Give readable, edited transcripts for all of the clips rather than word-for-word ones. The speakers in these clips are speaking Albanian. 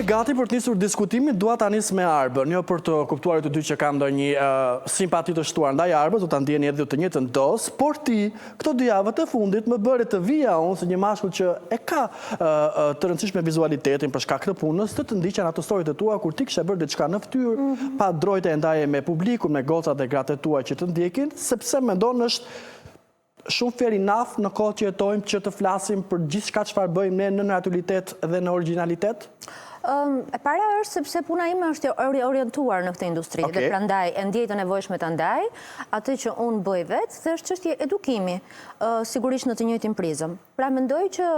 gati për të nisur diskutimin, dua ta nis me Arbën, jo për të kuptuar të dy që kam ndonjë simpati të shtuar ndaj Arbës, do ta ndjeni edhe të njëjtën dosë, por ti këto 2 javët e fundit më bëre të vija unë se një mashkull që e ka të rëndësishme vizualitetin për shkak të punës, të ndiqen ato storyt e tua kur ti kishe bërë diçka në fytyrë, pa drojtë e ndaje me publikun, me gocat e gratë e tua që të ndjekin, sepse mendon është shumë fair enough në kohë që jetojmë që të flasim për gjithçka çfarë bëjmë ne në naturalitet dhe në origjinalitet? E para është sepse puna ime është orientuar në këtë industri dhe prandaj e ndjej të nevojshme ta ndaj atë që unë bëj vetë dhe është çështje edukimi, sigurisht në të njëjtin prizëm. Pra mendoj që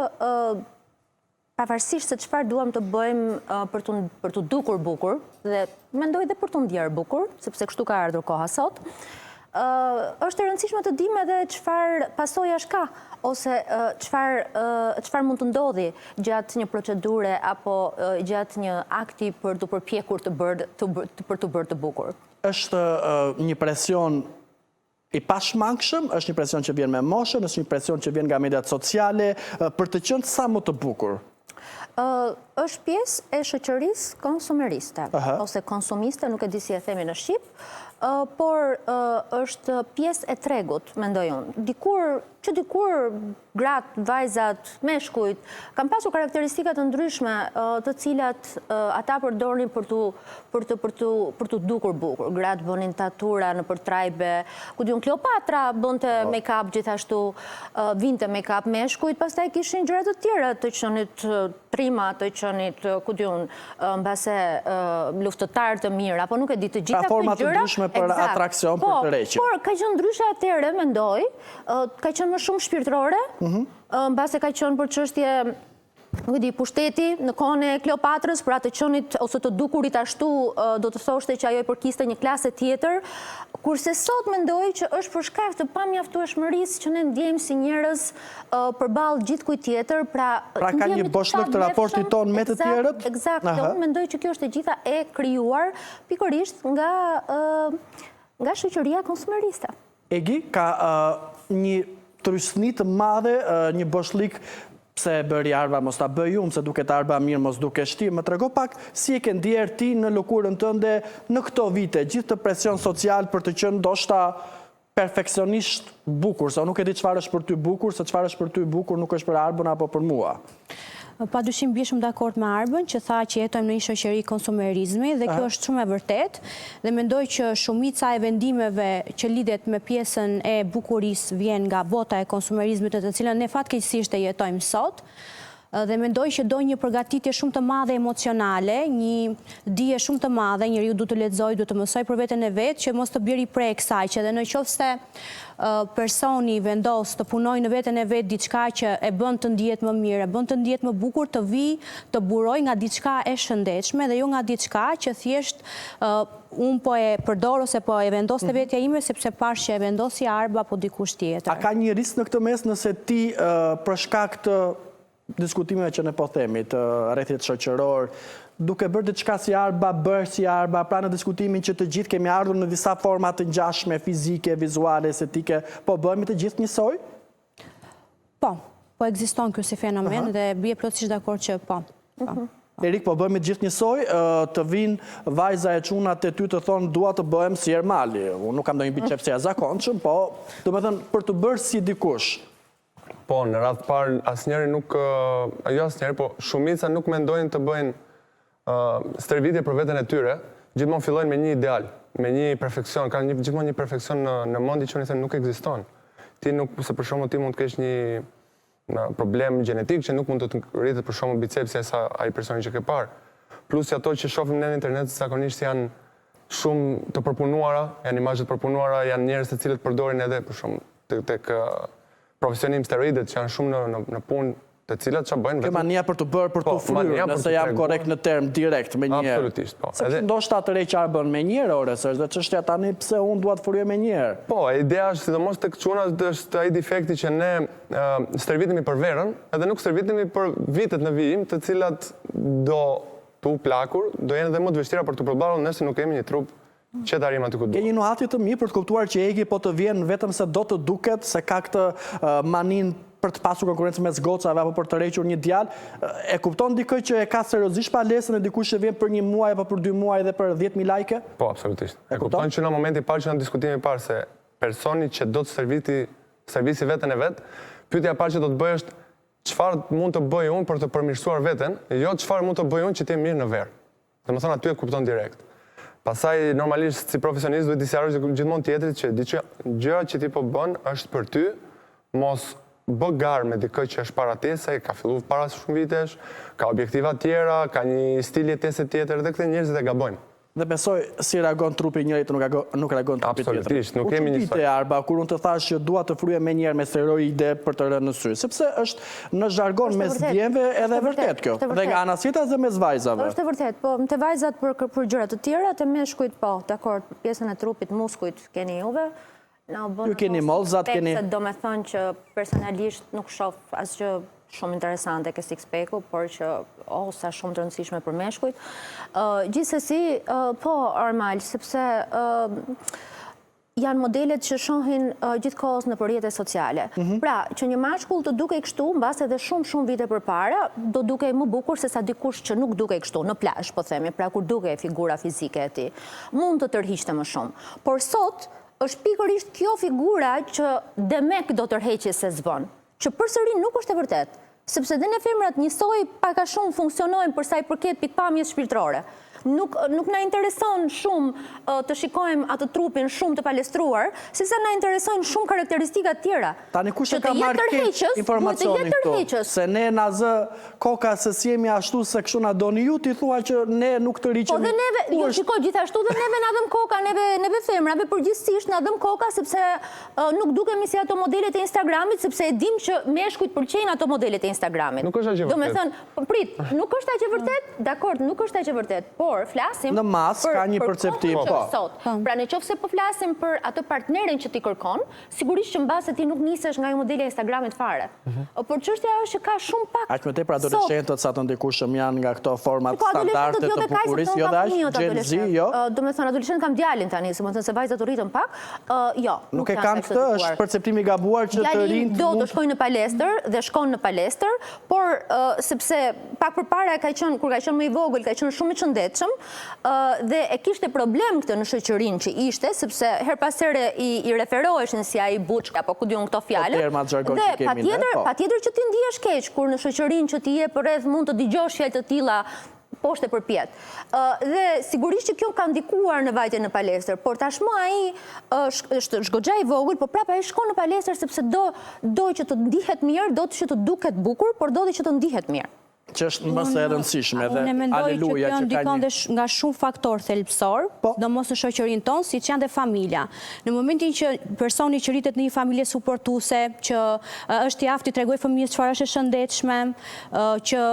pavarësisht se çfarë duam të bëjmë për të dukur bukur dhe mendoj dhe për të ndjerë bukur, sepse kështu ka ardhur koha sot. Është e rëndësishme të dimë edhe çfarë pasojash ka ose çfarë mund të ndodhi gjatë një procedure apo gjatë një akti për të përpjekur për të bërë të bukur. Është një presion i pashmangshëm, është një presion që vjen me moshën, është një presion që vjen nga mediat sociale për të qenë sa më të bukur. Është pjesë e shoqërisë konsumeriste ose konsumiste, nuk e di si e themi në shqip, por është pjesë e tregut, mendoj unë. Dikur gratë, vajzat, meshkujt, kam pasur karakteristika të ndryshme të cilat ata përdornin për të dukur bukur. Gratë bënin tatura në përtrajbe, ku diun Kleopatra bënte make-up gjithashtu, vinte make-up meshkujt, pastaj kishin gjëra të tjera, të qenit trima, të qenit, ku diun, mbase luftëtar të mirë, apo nuk e di të gjitha këto gjëra. Ka forma të ndryshme për atraksion, për të reqe. Por ka qenë ndryshe atëherë, mendoj, ka qenë më shumë shpirtërore, mbase ka qenë për çështje, nuk e di, pushteti në kohën e Kleopatrës, për atë qenit ose të dukurit ashtu, do të thoshte që ajo i përkiste një klase tjetër, kurse sot mendoj që është për shkak të pamjaftueshmërisë që ne ndjejmë si njerëz përballë gjithkujt tjetër, pra ka një boshllëk të raportit ton me të tjerët? Eksakt, unë mendoj që kjo është e gjitha e krijuar pikërisht nga shoqëria konsumeriste. Egi, ka një trysni të madhe, një boshlik pse bëri Arba mos ta bëj unë, se duket Arba mirë mos duke shti, më trego pak si e ke ndjerë ti në lëkurën tënde në këto vite, gjithë të presion social për të qenë ndoshta perfeksionisht bukur, se nuk e di çfarë është për ty bukur, se çfarë është për ty bukur nuk është për Arbën apo për mua. Padyshim bie shumë dakord me Arbën që tha që jetojmë në një shoqëri konsumerizmi dhe kjo është shumë e vërtetë dhe mendoj që shumica e vendimeve që lidhet me pjesën e bukurisë vjen nga bota e konsumerizmit të cilën ne fatkeqësisht e jetojmë sot. Dhe mendoj që do një përgatitje shumë të madhe emocionale, një dije shumë të madhe, njeriu duhet të lexojë, duhet të mësoj për veten e vet që mos të bjerë prej kësaj, që edhe nëse personi vendos të punojë në veten e vet diçka që e bën të ndihet më mirë, e bën të ndihet më bukur, të vi të buroj nga diçka e shëndetshme dhe jo nga diçka që thjesht unë po e përdor ose po e vendos te vetja ime sepse pash që e vendosi Arba apo dikush tjetër. A ka një risk në këtë mes nëse ti për shkak të diskutimeve që ne po themi, të rrethit shoqëror, duke bërë diçka si Arba, bërë si Arba, pra në diskutimin që të gjithë kemi ardhur në disa forma të ngjashme, fizike, vizuale, estetike, po bëhemi të gjithë njësoj? Po ekziston ky si fenomen dhe bie plotësisht dakord që po. Erik, po bëhemi të gjithë njësoj, të vinë vajza e çunat e ty të thonë dua të bëhem si Ermali. Unë nuk kam ndonjë biçep si jashtëzakonshëm, po, domethënë për të bërë si dikush. Po, në radhë parë asnjëri nuk, jo asnjëri, po shumica nuk mendojnë të bëjnë stërvitje për veten e tyre, gjithmonë fillojnë me një ideal, me një perfeksion, ka gjithmonë një perfeksion në mondi që unë them nuk ekziston. Ti nuk, se për shembull ti mund të kesh një problem gjenetik që nuk mund të rritet për shembull bicepsi sa ai personi që ke parë. Plus ato që shohim në internet zakonisht janë shumë të përpunuara, janë imazhe të përpunuara, janë njerëz të cilët përdorin edhe për shembull tek profesionim steroidet që janë shumë në punë të cilat që bëjnë... Kjo mania për të bërë për të fryrë, nëse jam korrekt në term direkt me njerë. Absolutisht, po. Se ndoshta të req Arbën me njerë, ore, se është dhe çështja tani pse unë dua të fryej me njerë. Po, ideja është sidomos tek çunat është ai defekti që ne stërvitemi për verën, edhe nuk stërvitemi për vitet në vijim, të cilat do të u plakur, do jenë edhe më të vështira për të përballur nëse nuk kemi një trup që të arrim aty ku duhet. Ke një nuhatje të mirë për të kuptuar që Egi po të vjen vetëm se do të duket se ka këtë manin për të pasur konkurrencë mes gocave apo për të rrequr një djalë, e kupton dikë që e ka seriozisht palesën e dikush që vjen për 1 muaj apo për 2 muaj dhe për 10.000 like? Po, absolutisht. E kupton që në momenti parë që në diskutimi parë se personi që do të servisi veten e vet, pyetja e parë që do të bëj është çfarë mund të bëj unë për të përmirësuar veten, jo çfarë mund të bëj unë që të jem mirë në verë. Domethënë aty e kupton direkt. Pastaj normalisht si profesionist duhet të sqarosh gjithmonë tjetrit që gjëra që ti po bën është për ty, mos bë garë me dikë që është para te, se ka filluar para shumë vitesh, ka objektiva tjera, ka një stil jetese tjetër dhe këto njerëzit e gabojnë. Dhe besoj si reagon trupi njërit nuk reagon trupi tjetër. Absolutisht, nuk kemi një soi. Arba, kur unë të thash që dua të fryej me njerë me steroide për të rënë në sy, sepse është në zhargon mes djemve edhe vërtet kjo. Dhe nga ana tjetër dhe mes vajzave. Është vërtet, po te vajzat për gjëra të tjera, te meshkujt po, dakor, pjesën e trupit, muskujt keni juve. Ju keni mollzat, keni. Do me thënë që personalisht nuk shoh asgjë shumë interesante ke six-pack-u, por që sa shumë të rëndësishme për meshkujt. Gjithsesi, po, Armal, sepse janë modelet që shohin gjithkohës në rrjetet sociale. Pra, që një mashkull të dukej kështu, mbas edhe shumë vite përpara, do dukej më bukur se sa dikush që nuk dukej kështu, në plazh, po themi, pra kur dukej figura fizike e tij. Mund të tërhiqte më shumë. Por sot është pikërisht kjo figura që demek do tërheqë se s'bën, që përsëri nuk është e vërtet, sepse dhe ne femrat njësoj pak a shumë funksionojnë për sa i përket pikpamjes shpirtërore. Nuk na intereson shumë të shikojmë atë trupin shumë të palestruar, si sa na interesojnë shumë karakteristika tjera. Tani kush e ka marrë keq informacionin këtu? Se ne na zë koka se si jemi ashtu se kështu na doni ju, ti thua që ne nuk të riqemi. Po dhe neve, jo shikoj gjithashtu dhe neve na dëm koka, neve femrave përgjithsisht na dëm koka sepse nuk dukemi si ato modelet e Instagramit, sepse e dim që meshkujt pëlqejnë ato modelet e Instagramit. Nuk është aq e vërtet. Domethënë, prit, nuk është aq e vërtet? Dakor, nuk është aq e vërtet. Por flasim në mas ka një perceptim sot. Pra nëse po flasim për atë partnerin që ti kërkon, sigurisht që mbase ti nuk nisesh nga një model e Instagramit fare. Por çështja është që ka shumë pak. Aq më tepër adoleshentët sa të ndikushëm janë nga këto format standarde të bukurisë, jo dash Gen Z, jo. Domethënë adoleshent kam djalin tani, se më thënë se vajzat u rritën pak. Jo, nuk e kanë këtë, është perceptimi i gabuar që të rinë do të shkojnë në palestër dhe shkon në palestër, por sepse pak përpara kur ka qenë më i vogël, ka qenë shumë i çëndetshëm dhe e kishte problem këtë në shoqërinë që ishte, sepse her pas here i referoheshin si ai buçka apo ku diun këto fjalë. Dhe patjetër që ti ndihesh keq kur në shoqërinë që ti je rreth mund të dëgjosh fjalë të tilla poshtë e përpjet. Dhe sigurisht që kjo ka ndikuar në vajtjen në palestër, por tashmë ai është goxha i vogël, por prapë ai shkon në palestër sepse do që të ndihet mirë, do që të duket bukur, por do që të ndihet mirë. Që është më së e rëndësishme dhe aleluja që ka një... Unë mendoj që kjo ndikon nga shumë faktor thelbësor, do mos në shoqërinë tonë, si që janë dhe familja. Në momentin që personi që rritet në një familje suportuese, që është i aftë i tregoj fëmijës çfarë është e shëndetshme, që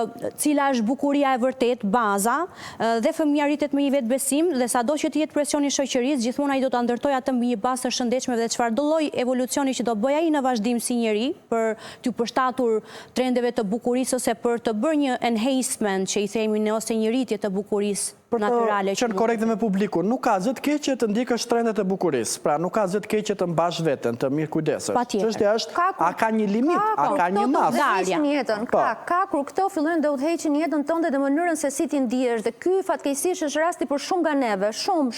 cila është bukuria e vërtet, baza, dhe fëmija rritet me një vetbesim, dhe sado që të jetë presioni shoqërisë, gjithmonë ai do ta ndërtojë atë mbi një bazë të shëndetshme dhe çfarëdo lloj evolucioni që do bëj ai në vazhdim si njeri për t'u përshtatur trendeve të bukurisë ose për të bërë një enhancement që i themi ne ose një rritje të bukurisë natyrale. Për të qenë korrekt me publikun, nuk ka zë të keqe të ndikësh trendet e bukurisë. Pra nuk ka zë të keqe të mbash veten, të mirë kujdesesh. Çështja është a ka një limit, a ka një masë. Ka kur këto fillojnë të udhëheqin jetën tënde dhe mënyrën se si ti ndihesh dhe ky fatkeqësisht është rasti për shumë nga neve, shumë,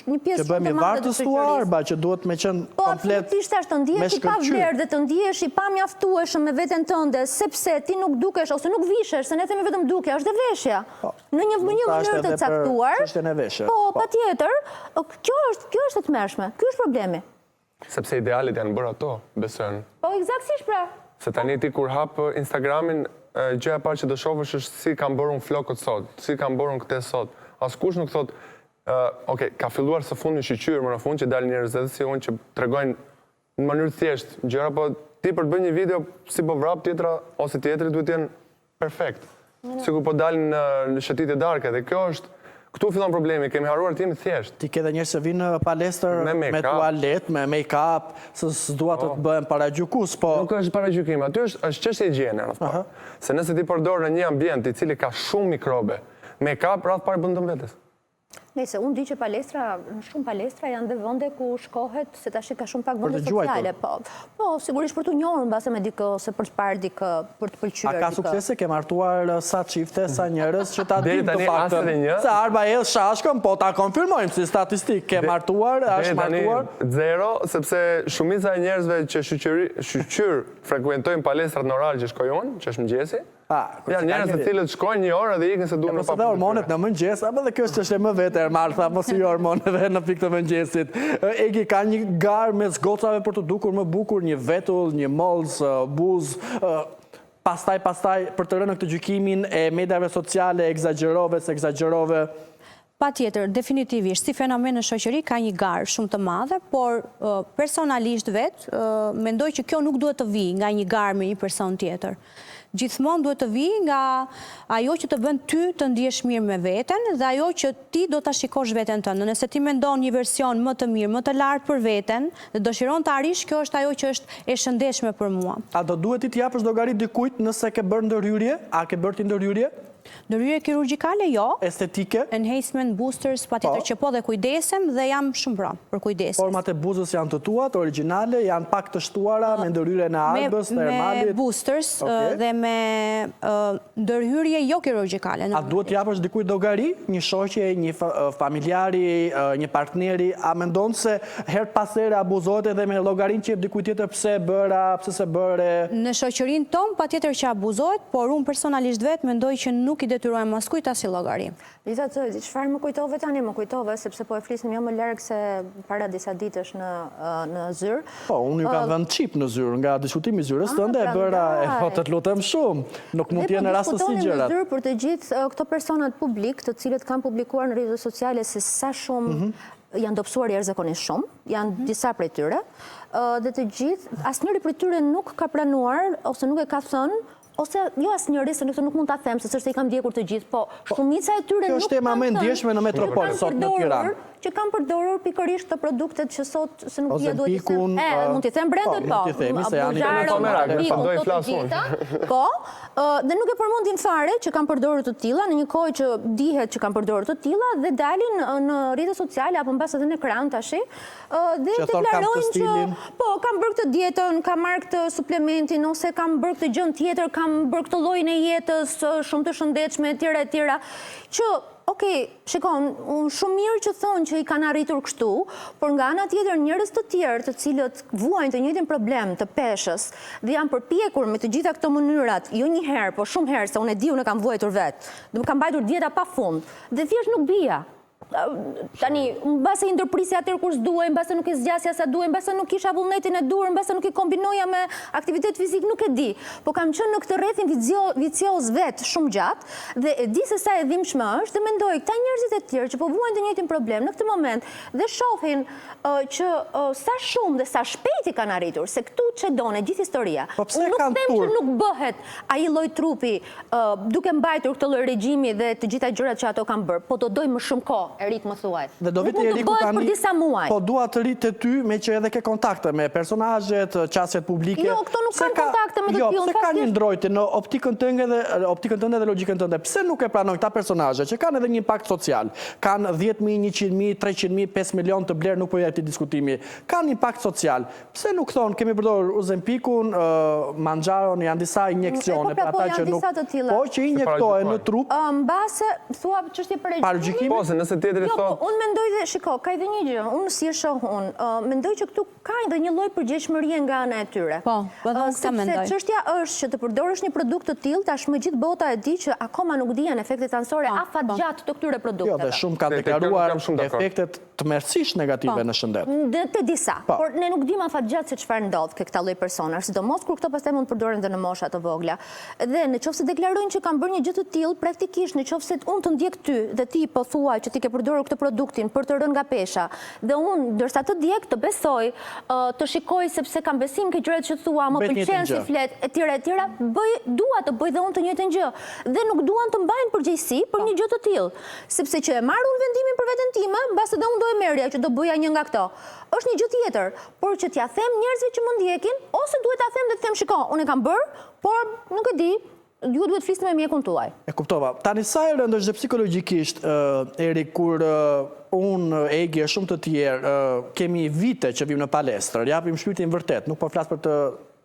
një pjesë shumë e madhe të shoqërisë. Arba që duhet me qenë komplet. Po, absolutisht të ndihesh i pavlerë dhe të ndihesh i pamjaftueshëm me veten tënde, sepse ti nuk dukesh ose nuk vishesh, se ne themi vetëm duke, është dhe veshja. Në një mënyrë të caktuar. Po, patjetër, kjo është e tmerrshme. Ky është problemi. Sepse idealet janë bërë ato, besojnë. Po, eksaktësisht pra. Se tani ti kur hap Instagramin, gjëja e parë që do shohësh është si kanë bërë flokët sot, si kanë bërë këtë sot. Askush nuk thot, ka filluar së fundi shqyqyrë më në fund që dalin njerëz edhe si unë që tregojnë në mënyrë thjesht gjëra, po ti për të bërë një video si po vrap tjetra ose tjetri duhet të jenë perfekt. Sikur po dalin në shëtitje darke dhe kjo është, këtu fillon problemi, kemi haruar të jemi thjesht. Ti ke dhe njerëz që vinë në palestër me tualet, me make-up, se s'dua të bëhen paragjykues, po... Nuk është paragjykim, aty është çështje higjiene. Se nëse ti përdor në një ambient i cili ka shumë mikrobe, make-up rreth parë bën dëm vetes. Nëse unë di që në shumë palestra janë dhe vende ku shkohet, se tash ka shumë pak vende sociale. Po, sigurisht për të njohur mbase me dikë ose për të parë dikë, për të pëlqyer. A ka suksese ke martuar sa çifte, sa njerëz që ta dim të faktën? Se Arba e shashkën, po ta konfirmojmë si statistik, ke martuar, është martuar? Zero, sepse shumica e njerëzve që shqyr frekuentojnë palestrat në orar që shkoj unë, që është mëngjesi. Janë njerëz të cilët shkojnë një orë dhe ikin se duhen në papë. Po se dhe hormonet në mëngjes, apo dhe kjo është më vetë Martha, mos i hormoneve në pikë të mëngjesit. Egi ka një garë mes gocave për të dukur më bukur, një vetull, një mollës, buzë, pastaj për të rënë këtë gjykimin e mediave sociale, exagjerove. Pa tjetër, definitivisht, si fenomen në shoqëri ka një garë shumë të madhe, por personalisht vetë, mendoj që kjo nuk duhet të vi nga një garë me një person tjetër. Gjithmonë duhet të vi nga ajo që të bën ty të ndihesh mirë me veten dhe ajo që ti do ta shikosh veten tënde. Nëse ti mendon një version më të mirë, më të lartë për veten dhe dëshiron të arrish, kjo është ajo që është e shëndetshme për mua. A do duhet ti të japësh llogari dikujt nëse ke bërë ndërhyrje? A ke bërë ti ndërhyrje? Ndërhyrje kirurgjikale jo. Estetike? Enhancement boosters, patjetër që po dhe kujdesem dhe jam shumë pra për kujdesim. Format e buzës janë të tuat, origjinale, janë pak të shtuara me ndërhyrje në arbës, në ermalit? Me boosters dhe me ndërhyrje jo kirurgjikale. A duhet t'japësh dikujt llogari? Një shoqe, një familjari, një partneri, a mendon se her pas here abuzohet edhe me llogarin që jep dikujt tjetër pse bëra, pse se bëre? Në shoqërinë tonë patjetër që abuzohet, por unë personalisht vetë mendoj që nuk i detyrojmë as kujt as llogari. Lisa, çfarë më kujtove tani? Më kujtove sepse po e flisnim jo më larg se para disa ditësh në zyrë. Po, unë ju kam vënë çip në zyrë, nga diskutimi i zyrës tënde e bëra, të lutem shumë. Nuk mund të jenë rastësi gjërat. Ne po diskutojmë në zyrë për të gjithë këto personat publik, të cilët kanë publikuar në rrjetet sociale se sa shumë janë dobësuar jashtëzakonisht shumë, janë disa prej tyre, dhe të gjithë, asnjëri prej tyre nuk ka pranuar ose nuk e ka thënë ose jo asnjëri, se nuk mund ta them se s'është se i kam ndjekur të gjithë, po shumica e tyre nuk. Kjo është tema më e ndjeshme në metropolë sot në Tiranë. Që kanë përdorur pikërisht të produktet që sot se nuk ja duhet të them. Mund t'i them brendet, po. Mund t'i themi se janë po, dhe nuk e përmendin fare që kanë përdorur të tilla në një kohë që dihet që kanë përdorur të tilla dhe dalin në rrjetet sociale apo mbas edhe në ekran tash, dhe deklarojnë që po, kanë bërë këtë dietën, kanë marrë këtë suplementin ose kanë bërë këtë gjën tjetër, kanë bërë këtë llojin e jetës shumë të shëndetshme etj. Që okej, shikon, shumë mirë që thonë që i kanë arritur kështu, por nga ana tjetër njerëz të tjerë të cilët vuajnë të njëjtin problem të peshës dhe janë përpjekur me të gjitha këto mënyrat, jo një herë, por shumë herë, se unë e di, unë e kam vuajtur vetë, dhe më kam mbajtur dieta pafund, dhe thjesht nuk bija. Tani, mbase i ndërprisi atër kur s'duaj, mbase nuk i zgjasja sa duaj, mbase nuk isha vullnetin e dur, mbase nuk i kombinoja me aktivitet fizik, nuk e di. Po kam qenë në këtë rrethin vicioz vetë shumë gjatë dhe e di se sa e dhimbshme është dhe mendoj këta njerëzit e tjerë që po vuajnë të njëjtin problem në këtë moment dhe shohin që sa shumë dhe sa shpejt i kanë arritur, se këtu çedon e gjithë historia. Unë nuk them që nuk bëhet ai lloj trupi duke mbajtur këtë lloj regjimi dhe të gjitha gjërat që ato kanë bërë, po do doj më shumë kohë. Erik më thuaj. Dhe do vitë Eriku tani, po dua të rritë të ty me që edhe ke kontakte me personazhet, qasjet publike. Jo, këto nuk kanë kontakte me të tillë. Jo, pse ka një ndrojtje në optikën tënde dhe logjikën tënde? Pse nuk e pranojnë këta personazhe që kanë edhe një impakt social? Kanë 10.000, 100.000, 300.000, 5 milion të blerë, nuk po jep ti diskutimi. Kanë impakt social. Pse nuk thonë kemi përdorur Ozempikun, Manxharon, janë disa injekcione për ata që nuk, po që injektohen në trup. Mbase thua çështje për regjim. Jo, unë mendoj dhe, shiko, ka edhe një gjë, unë si e shoh unë, mendoj që këtu ka edhe një lloj përgjegjësie nga ana e tyre. Po, edhe unë këtë mendoj. Sepse çështja është që të përdorësh një produkt të tillë, tashmë gjithë bota e di që akoma nuk dihen efektet anësore afatgjat të këtyre produkteve. Jo, dhe shumë kanë deklaruar efektet tmerrsisht negative në shëndet. Te disa, por ne nuk dimë afatgjat se çfarë ndodh ke këta lloj personash, sidomos kur këto pastaj mund të përdoren edhe në mosha të vogla. Dhe nëse deklarojnë që kanë bërë një gjë të tillë, praktikisht nëse unë të ndjek ty dhe ti po thuaj që ti ke përdorur këtë produktin për të rënë nga pesha, dhe unë ndërsa të djeg, të besoj, të shikoj sepse kam besim ke gjërat që thua, më pëlqen si flet, etj, dua të bëj dhe unë të njëjtën gjë. Dhe nuk duan të mbajnë përgjegjësi për një gjë të tillë, sepse që e marr unë vendimin për veten time, mbas edhe unë do e merrja që do bëja një nga këto. Është një gjë tjetër, por që t'ja them njerëzve që më ndjekin, ose duhet ta them dhe të them, shiko, unë e kam bërë, por nuk e di, ju duhet flisni me mjekun tuaj. E kuptova. Tani sa e rëndë është dhe psikologjikisht, Erik, kur unë, Egi e shumë të tjerë, kemi vite që vim në palestër, japim shpirtin vërtet, nuk po flas për të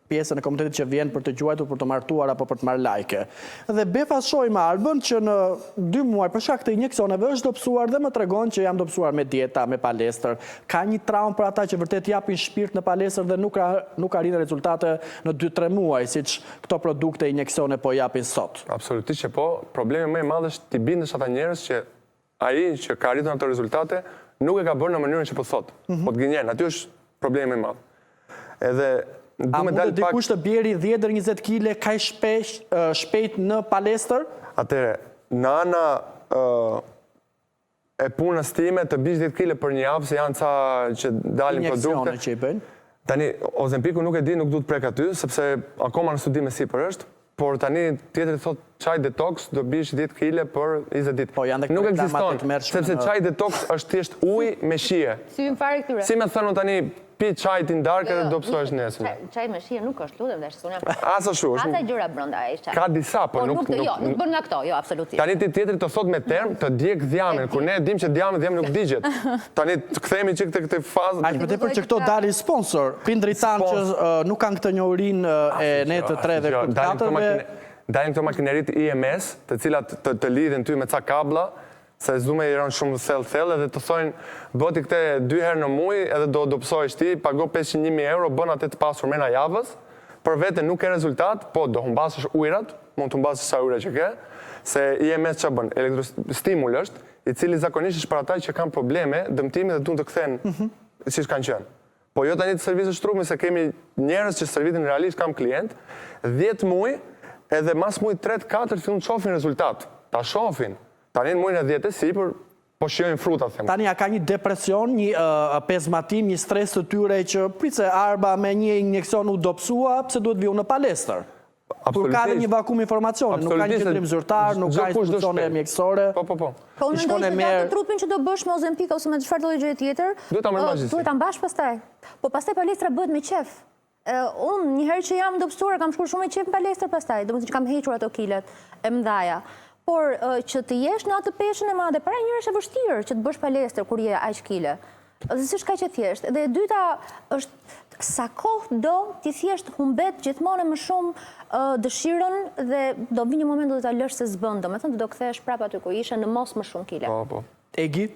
pjesën e komunitetit që vjen për të gjuajtur, për të martuar apo për të marrë lajke. Dhe befas shohim Arbën që në 2 muaj për shkak të injeksioneve është dobësuar dhe më tregon që jam dobësuar me dieta, me palestër. Ka një traumë për ata që vërtet japin shpirt në palestër dhe nuk arrin rezultate në 2-3 muaj, siç këto produkte injeksione po japin sot. Absolutisht që po. Problemi më i madh është t'i bindesh ata njerëz që ai që ka arritur ato rezultate nuk e ka bërë në mënyrën që po thot. Po të gënjen, aty është problemi më i madh. Edhe a mund të dikush të bjeri 10-20 kg kaj shpejt në palestër? Atëre, në ana e punës time të bish 10 kg për një javë, se janë ca që dalin produkte. Injekcione që i bëjnë? Tani, Ozempiku nuk e di, nuk du të prek aty, sepse akoma në studime si për është, por tani tjetëri thot çaj detox do bish 10 kg për 20 ditë. Po, janë dhe nuk këtë ekziston, reklamat të mërshme. sepse çaj detox është thjesht ujë me shije. Si vim fare këtyre. Si me thënë tani, pi çaj tin darkë dhe do psohesh nesër. Çaj me shije nuk është, lutem dash, unë. Asa shu, Ata gjëra brenda ai çaj. ka disa, po nuk nuk bën nga këto, jo, absolutisht. Tani ti tjetëri të thot me term të djeg dhjamin, kur ne dim që dhjami nuk digjet. Tani të kthehemi që këtë fazë. Aq më tepër që këto dalin sponsor, prindrit tanë që nuk kanë këtë njohurinë e ne të 3 dhe 4-ve. Dalin këto makinerit IMS, të cilat të lidhin ty me ca kabla, se zume i rënë shumë thellë edhe të thojnë bëti këte 2 herë në muj edhe do dobësojsh ti, pago 500.000 euro, bën atë të pasur mena javës, për vete nuk ke rezultat, po do humbasësh ujrat, mund të humbasësh sa ujra që ke, se IMS që bën, elektrostimul është, i cili zakonisht është për ata që kanë probleme, dëmtimi dhe duhet të kthehen siç kanë qenë. Po jo tani të servisit trupit, se kemi njerëz që servitin realisht kam klient, 10 muj, edhe mas muj 3-4 fillon të shohin rezultat. Ta shohin. Tani në mujnë e 10 si, po shijojnë frutat, them. Tani a ka një depresion, një pezmatim, një stres të tyre që price Arba me një injeksion u dobësua, pse duhet viu në palestër? Kur ka dhe një vakum informacioni, nuk ka një qendrim zyrtar, nuk ka institucione mjekësore. Po. Po unë mendoj që gjatë trupin që do bësh me Ozempik ose me çfarë lloj gjëje tjetër, duhet ta mbash pastaj. Po pastaj palestra bëhet me qef. Unë një herë që jam dobësuar kam shkuar shumë me qef në palestër pastaj, domethënë që kam hequr ato kilet e mëdhaja. Por që të jesh në atë peshën e madhe, para njërë është e vështirë që të bësh palestër kur je aq kile. Dhe s'është kaq e thjeshtë. Dhe e dyta është sa kohë do ti thjesht humbet gjithmonë më shumë dëshirën dhe do vi një moment do ta lësh se s'bën, domethënë do kthehesh prapë aty ku ishe në mos më shumë kile. Po. Egi,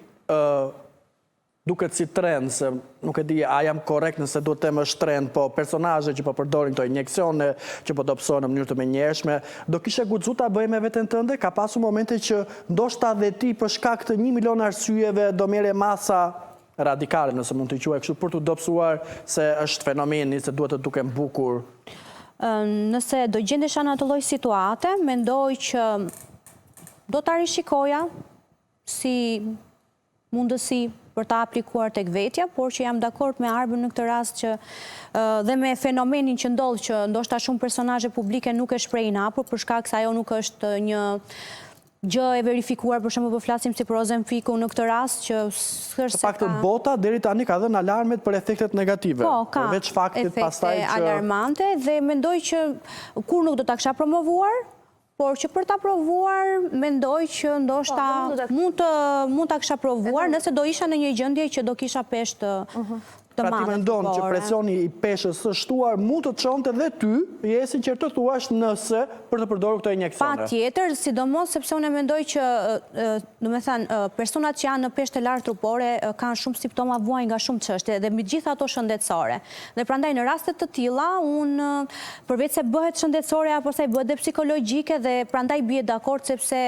duket si trend, se nuk e di a jam korrekt nëse duhet të më është trend, po personazhe që po përdorin këto injeksione, që po dobësohen në mënyrë të menjëhershme, do kishe guxu ta bëje me veten tënde? Ka pasur momente që ndoshta dhe ti për shkak të 1 milion arsyeve do merre masa radikale, nëse mund të quaj kështu, për të dobësuar se është fenomeni, se duhet të duken bukur? Nëse do gjendesha në atë lloj situate, mendoj që do ta rishikoja si mundësi për ta aplikuar tek vetja, por që jam dakord me Arbën në këtë rast që dhe me fenomenin që ndodh që ndoshta shumë personazhe publike nuk e shprehin hapur për shkak se ajo nuk është një gjë e verifikuar, për shembull po flasim si për Ozempiku në këtë rast që Të paktën bota deri tani ka dhënë alarmet për efektet negative. Po, ka efekte alarmante dhe mendoj që kur nuk do ta kisha promovuar, por që për ta provuar, mendoj që ndoshta mund ta kisha provuar nëse do isha në një gjendje që do kisha peshë të madhe. Pra ti mendon që presioni i peshës së shtuar mund të çonte dhe ty, je sinqert të thuash nëse për të përdorur këto injeksione. Patjetër, sidomos sepse unë mendoj që, domethënë, personat që janë në peshë të lartë trupore kanë shumë simptoma vuajnë nga shumë çështje dhe mbi gjithë ato shëndetësore. Dhe prandaj në raste të tilla unë përveç se bëhet shëndetësore apo sa i bëhet dhe psikologjike dhe prandaj bie dakord sepse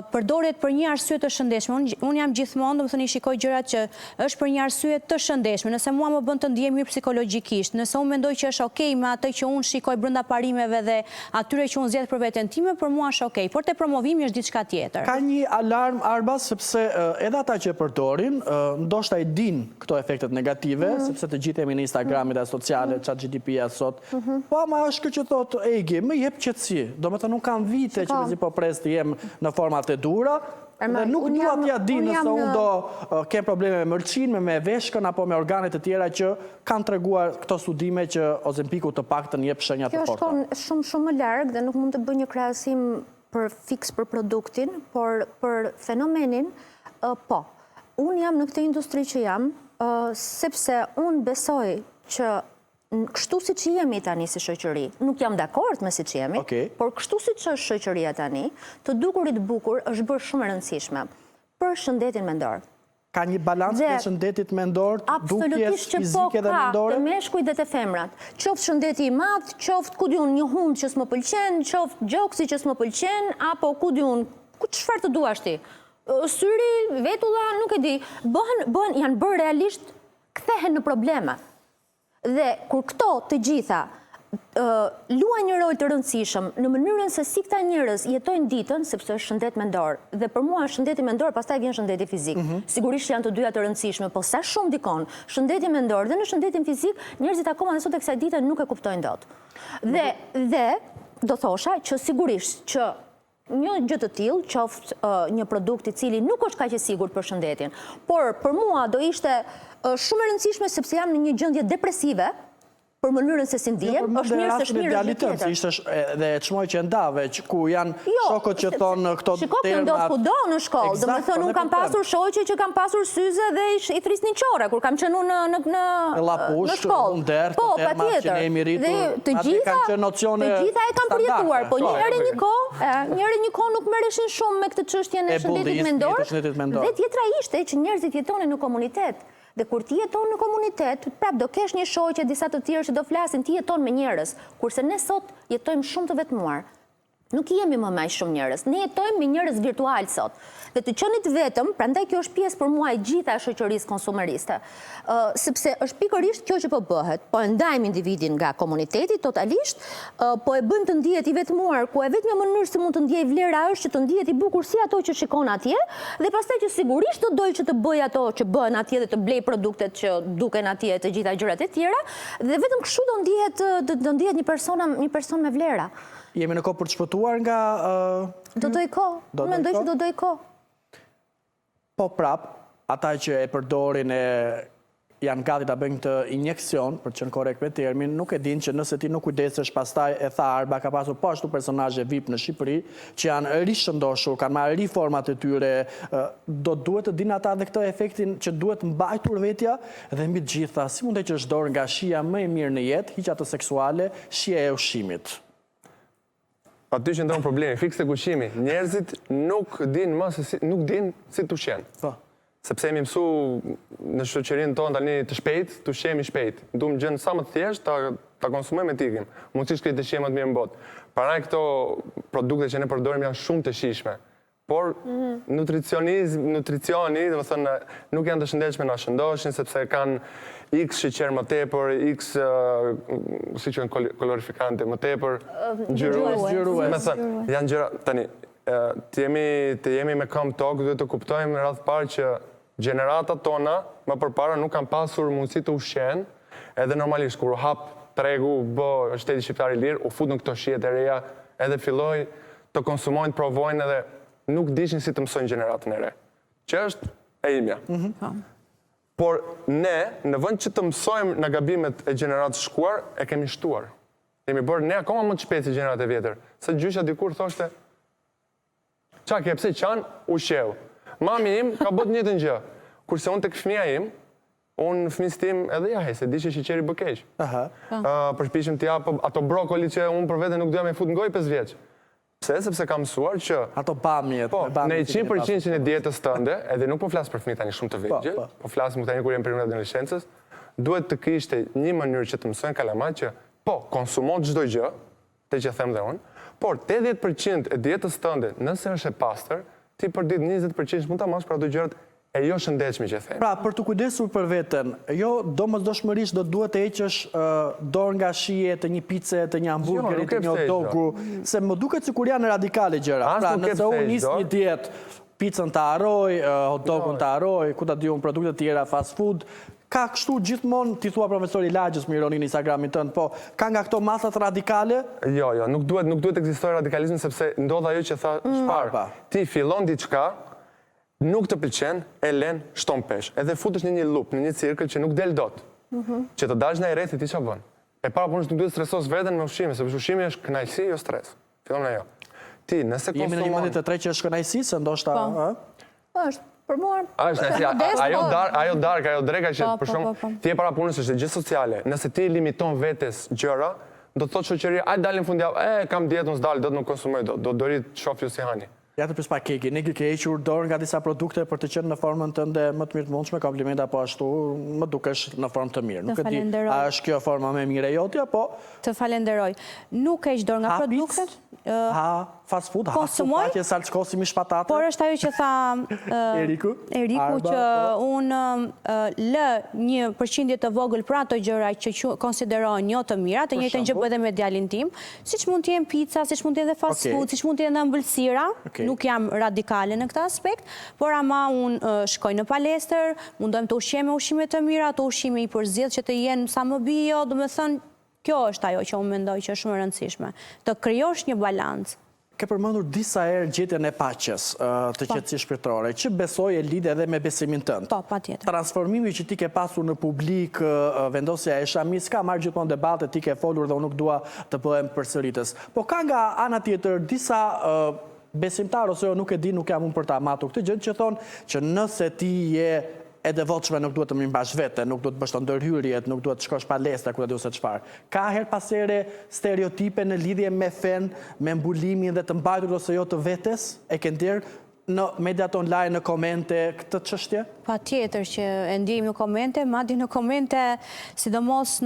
përdoret për një arsye të shëndetshme. Unë jam gjithmonë, domethënë, i shikoj gjërat që është për një arsye të shëndetshme. Nëse mua më bën të ndihem mirë psikologjikisht, nëse unë mendoj që është okej me atë që unë shikoj brenda parimeve dhe atyre që unë zgjedh për veten time, për mua është okej, por te promovimi është diçka tjetër. Ka një alarm Arba sepse edhe ata që përdorin, ndoshta i din këto efektet negative, sepse të gjithë jemi në Instagram dhe sociale, ChatGPT-ja sot. Po ama është kjo që thotë Egi, më jep qetësi. Domethënë nuk kam vite që mezi po pres të jem në format e dura. Dhe nuk dua t'ja di nëse unë do kem probleme me mëlçin, me veshkën apo me organet e tjera që kanë treguar këto studime që Ozempiku të paktën jep shenja të forta. Kjo është shumë më larg dhe nuk mund të bëj një krahasim për produktin, por për fenomenin, po. Unë jam në këtë industri që jam, sepse unë besoj që kështu si që jemi tani si shoqëri, nuk jam dakord me si që jemi, por kështu si që është shoqëria tani, të dukurit bukur është bërë shumë e rëndësishme për shëndetin mendor. Ka një balancë të shëndetit mendor, dukjes fizike dhe mendore? Të meshkujt dhe të femrat. Qoftë shëndeti i madh, qoftë ku diun një hund që s'më pëlqen, qoftë gjoksi që s'më pëlqen, apo ku diun, çfarë të duash ti. Syri, vetulla, nuk e di, janë bërë realisht, kthehen në probleme. Dhe kur këto të gjitha luajnë një rol të rëndësishëm në mënyrën se si këta njerëz jetojnë ditën, sepse është shëndet mendor, dhe për mua shëndeti mendor, pastaj vjen shëndeti fizik. Sigurisht janë të dyja të rëndësishme, po sa shumë dikon shëndeti mendor dhe në shëndetin fizik, njerëzit akoma dhe sot e kësaj dite nuk e kuptojnë dot. Dhe do thosha që sigurisht që një gjë të tillë, qoftë një produkt i cili nuk është kaq i sigurt për shëndetin, por për mua do ishte shumë e rëndësishme sepse jam në një gjendje depresive, për mënyrën se si ndihem, është mirë se shmirë gjë tjetër. Ishte edhe e çmoj që ndave, ku janë shokët që thonë këto termat. Shikoj, ndodh kudo në shkollë. Domethënë unë kam pasur shoqe që kam pasur syze dhe i thrisnin çore kur kam qenë në shkollë. Po, patjetër. Dhe të gjitha e kanë përjetuar, po njëherë një kohë nuk merreshin shumë me këtë çështjen e shëndetit mendor. Dhe tjetra ishte që njerëzit jetonin në komunitet. Dhe kur ti jeton në komunitet, prap do kesh një shoqe, disa të tjerë që do flasin, ti jeton me njerëz, kurse ne sot jetojmë shumë të vetmuar. Nuk jemi më maj shumë njerëz, ne jetojmë me njerëz virtual sot. Dhe të qenit vetëm, prandaj kjo është pjesë për mua e gjitha e shoqërisë konsumeriste. Sepse është pikërisht kjo që po bëhet, po e ndajmë individin nga komuniteti totalisht, po e bën të ndihet i vetmuar, ku e vetmja mënyrë se mund të ndjej vlera është që të ndihet i bukur si ato që shikon atje, dhe pastaj që sigurisht do dojë që të bëj ato që bëhen atje dhe të blej produktet që duken atje të gjitha gjërat e tjera, dhe vetëm kështu do ndihet një person me vlera. Jemi në kohë për të shpëtuar nga... Do doj kohë, mendoj që do doj kohë. Po prap, ata që e përdorin janë gati ta bëjnë këtë injekcion, për të qenë korrekt me termin, nuk e din që nëse ti nuk kujdesesh pastaj e tha Arba, ka pasur po ashtu personazhe VIP në Shqipëri, që janë rishëndoshur, kanë marrë riformat e tyre, do duhet të dinë ata dhe këtë efektin që duhet mbajtur vetja, dhe mbi të gjitha, si mund të heqësh dorë nga shija më e mirë në jetë, hiqja të seksuale, shija e ushqimit. Aty që ndonë problemi, fikse ushqimi. Njerëzit nuk din si të ushqen. Sepse jemi mësu në shoqërinë tonë tani të shpejt, të ushqemi shpejt. Duam gjën sa më të thjesht ta konsumojmë e tikim. Mundësisht këtë të shqemë më të mirë në botë. Paraj këto produkte që ne përdorim janë shumë të shijshme. Por nutricioni, dhe më thënë, nuk janë të shëndetshme na shëndoshin, sepse kanë X sheqer më tepër, X si që janë kolorifikante më tepër, ngjyrues. Me thënë, janë gjëra, tani, të jemi me këmbë tokë, duhet të kuptojmë në radhë parë që gjeneratat tona, më përpara, nuk kanë pasur mundësi të ushqen, edhe normalisht, kur u hap tregu, bë shteti shqiptar i lirë, u fut në këto shijet e reja, edhe filloi të konsumojnë, të provojnë, edhe nuk dishin si të mësojnë gjeneratën e re. Që është e imja. Por ne, në vend që të mësojmë nga gabimet e gjeneratës shkuar, e kemi shtuar. Kemi bërë ne akoma më të shpejt se gjenerat e vjetër. Se gjysha dikur thoshte, qa ke pse qanë, u sheu. Mami im ka bët njëtën gjë. Kurse unë të këfëmija im, unë në fëmis tim edhe jahe, se di që shiqeri bëkeq. Përshpishim t'ja ato brokoli që unë për vete nuk duja me fut në gojë 5 vjeç. Pse? Sepse kam mësuar që... Ato bamjet. Po, në 100% që në dietës tënde, edhe nuk po flasë për fëmijë tani shumë të vegjël, po flasë më tani kur jem periudhën e adoleshencës, duhet të kishte një mënyrë që të mësojnë kalamat që, po, konsumon çdo gjë, te që them dhe unë, por 80% e dietës tënde, nëse është e pastër, ti për ditë 20% mund ta marrësh për ato gjërat e jo shëndetshme që them. Pra, për të kujdesur për veten, jo domosdoshmërisht do duhet të heqësh dorë nga shije të një pice, të një hamburgeri, të një hot dogu, se më duket sikur janë radikale gjëra. Pra, nëse unë nis një dietë, picën të harroj, hot dogun të harroj, ku ta di unë produkte tjera fast food, ka kështu gjithmonë, ti thua profesori Lagjës, më ironi në Instagramin tënd, po ka nga këto masat radikale? Jo, nuk duhet ekzistojë radikalizmi sepse ndodh ajo që tha Shpar. Ti fillon diçka nuk të pëlqen, e len, shton pesh. Edhe futesh në një lup, në një cirkël që nuk del dot. Që të dalësh në rrethit ti çfarë bën? E para punës nuk duhet të stresos veten me ushqime, sepse ushqimi është kënaqësi, jo stres. Fillon ajo. Ti, nëse Jemi në një mendje të tretë që është kënaqësi, se ndoshta, Është për mua. ajo dark, ajo dreka që për shkak ti e para punës është gjë sociale. Nëse ti limiton vetes gjëra, do të thotë shoqëria, ai dalin fundjavë, kam dietën s'dal, do të nuk konsumoj dot, do rrit shoh ju si hani. Ja të pres pak keki, ne ke hequr dorë nga disa produkte për të qenë në formën tënde më të mirë të mundshme, komplimenta po ashtu, më dukesh në formë të mirë. Nuk e di, a është kjo forma më e mirë e jotja, po Të falenderoj. Nuk heq dorë nga produktet. Ha fast food, ha supatje, salcë kosimi, shpatate. Por është ajo që tha Eriku që unë lë një përqindje të vogël për ato gjëra që konsiderohen jo të mira, të njëjtën gjë bëj edhe me djalin tim, siç mund të jenë pica, siç mund të jenë fast food, siç mund të jenë ëmbëlsira. Nuk jam radikale në këtë aspekt, por ama unë shkoj në palestër, mundojmë të ushqem me ushqime të mira, ato ushqime i përzjedh që të jenë sa më bio, domethënë kjo është ajo që unë mendoj që është shumë e rëndësishme, të krijosh një balancë. Ke përmendur disa herë gjetjen e paqes të qetësisë shpirtërore, që besoj e lidh edhe me besimin tënd. Po, patjetër. Transformimi që ti ke pasur në publik, vendosja e Shamis, ka marrë gjithmonë debate, ti ke folur dhe unë nuk dua të bëhem përsëritës. Po ka nga ana tjetër disa besimtar ose jo nuk e di, nuk jam unë për ta matur këtë gjë, që thonë që nëse ti je e devotshme nuk duhet të mirëmbash vete, nuk duhet të bësh të ndërhyrjet, nuk duhet të shkosh palestra, ku e di se çfarë. Ka her pas here stereotipe në lidhje me fen, me mbulimin dhe të mbajtur ose jo të vetes? E ke ndier në mediat online, në komente, këtë çështje? Patjetër që e ndjejmë në komente, madje në komente, sidomos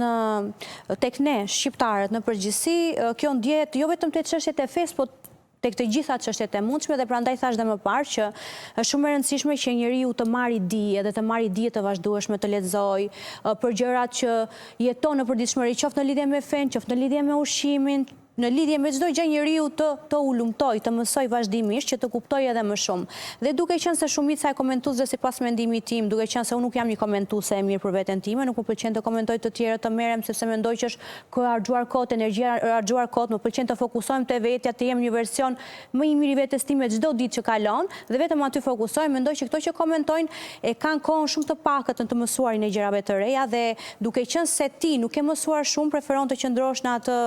tek ne shqiptarët në përgjithësi, kjo ndjehet jo vetëm te çështjet e fesë, po tek të gjitha çështjet e mundshme, dhe prandaj thash dhe më parë që është shumë e rëndësishme që njeriu të marrë dije dhe të marrë dije të vazhdueshme, të lexojë për gjërat që jeton në përditshmëri, qoftë në lidhje me fen, qoftë në lidhje me ushqimin, në lidhje me çdo gjë njeriu të ulumtoj, të mësoj vazhdimisht që të kuptoj edhe më shumë. Dhe duke qenë se shumica e komentuesve sipas mendimit tim, duke qenë se unë nuk jam një komentuese e mirë për veten time, nuk më pëlqen të komentoj të tjerë, të merrem sepse mendoj që është kohë harxuar kohë, energjia harxuar kohë, më pëlqen të fokusohem te vetja, të jem një version më i mirë i vetes time çdo ditë që kalon, dhe vetëm aty fokusohem. Mendoj që këto që komentojnë e kanë kohën shumë të pakët të mësuarin e gjërave të reja, dhe duke qenë se ti nuk e mësuar shumë, preferon të qëndrosh në atë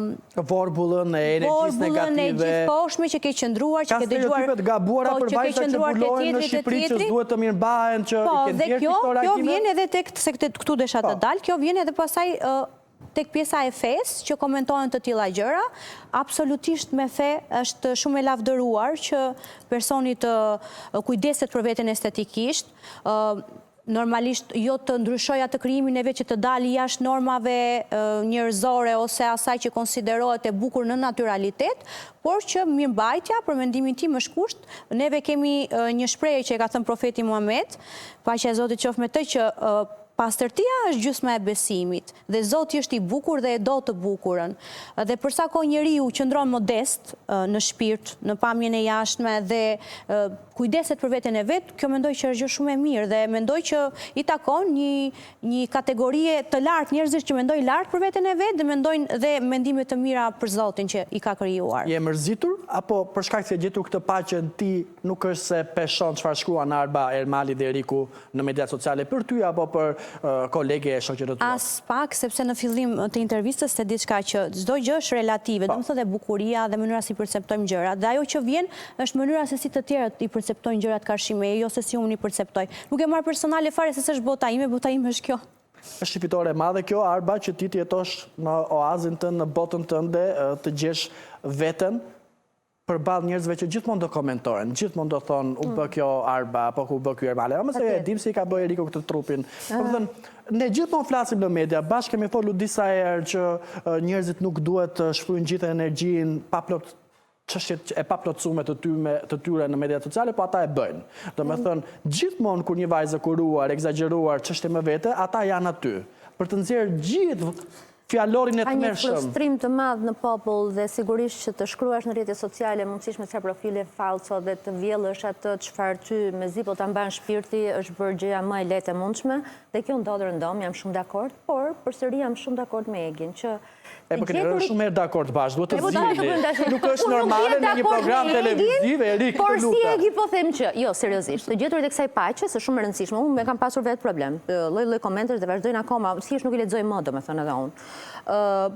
vorbullën e energjisë negative. Vorbullën e gjithposhme që ke qëndruar, që ke dëgjuar. Ka stereotipet gabuara për vajzat që mbulojnë në Shqipëri, që duhet të mirëmbahen, që i kanë ndjerë këto reagime. Kjo vjen edhe tek, se këtu desha të dalë, kjo vjen edhe pasaj tek pjesa e fesë, që komentohen të tilla gjëra. Absolutisht me fe është shumë e lavdëruar që personi të kujdeset për veten estetikisht, normalisht jo të ndryshoj atë krijimin e vet që të dalë jashtë normave njerëzore ose asaj që konsiderohet e bukur në naturalitet, por që mirëmbajtja, për mendimin tim, është kusht. Neve kemi një shprehje që e ka thënë profeti Muhammed, paqja e Zotit qoftë me të, që pastërtia është gjysma e besimit, dhe Zoti është i bukur dhe e do të bukurën. Dhe përsa kohë njeriu qëndron modest në shpirt, në pamjen e jashtme dhe kujdeset për veten e vet, kjo mendoj që është gjë shumë e mirë, dhe mendoj që i takon një kategorie të lartë njerëzish që mendojnë lart për veten e vet dhe mendojnë dhe mendime të mira për Zotin që i ka krijuar. Je mërzitur apo për shkak se e gjetur këtë paqen ti nuk është se peshon çfarë shkruan Arba Ermali dhe Eriku në mediat sociale për ty apo për kolege e shoqërë të tua? As pak, sepse në fillim të intervistës të diçka që çdo gjë është relative, domethënë dhe bukuria dhe mënyra si perceptojmë gjërat, dhe ajo që vjen është mënyra se si të tjerët i perceptojnë gjërat karshime, jo se si unë i perceptoj. Nuk e marr personale fare se s'është bota ime është kjo. Është shqiptore e madhe kjo, Arba, që ti të jetosh në oazin tënd, në botën tënde, të gjesh veten përballë njerëzve që gjithmonë do komentojnë, gjithmonë do thonë u bë kjo Arba apo u bë ky Ermali. Ama se e dim se i ka bërë Eriku këtë trupin. Ne gjithmonë flasim në media, bashkë kemi folur disa herë që njerëzit nuk duhet të shfryjnë gjithë energjinë pa plot çështjet e paplotësuara të tyre në mediat sociale, po ata e bëjnë. Domethënë, gjithmonë kur një vajzë kuruar, egzageruar çështje më vete, ata janë aty për të nxjerrë gjithë fjalorin e Ka të një mërshëm. frustrim të madh në popull dhe sigurisht që të shkruash në rrjetet sociale mundësisht me ca profile falso dhe të vjellësh atë çfarë ty mezi po ta mban shpirti është bërë gjëja më e lehtë e mundshme dhe kjo ndodh rëndom, jam shumë dakord, por përsëri jam shumë dakord me Egin që Po keni rënë shumë herë dakord bashkë, duhet të Po, ta zgjidhni. bëjmë tash. Nuk është Unë nuk normale jam në një dakord program me Egin, televiziv, Erik, por të si lutem. Egi po them që, jo, seriozisht, të gjetur tek kësaj paqe është shumë e rëndësishme. Unë me kam pasur vetë problem, lloj-lloj komentesh dhe vazhdojnë akoma, thjesht nuk i lexoj më, domethënë edhe unë.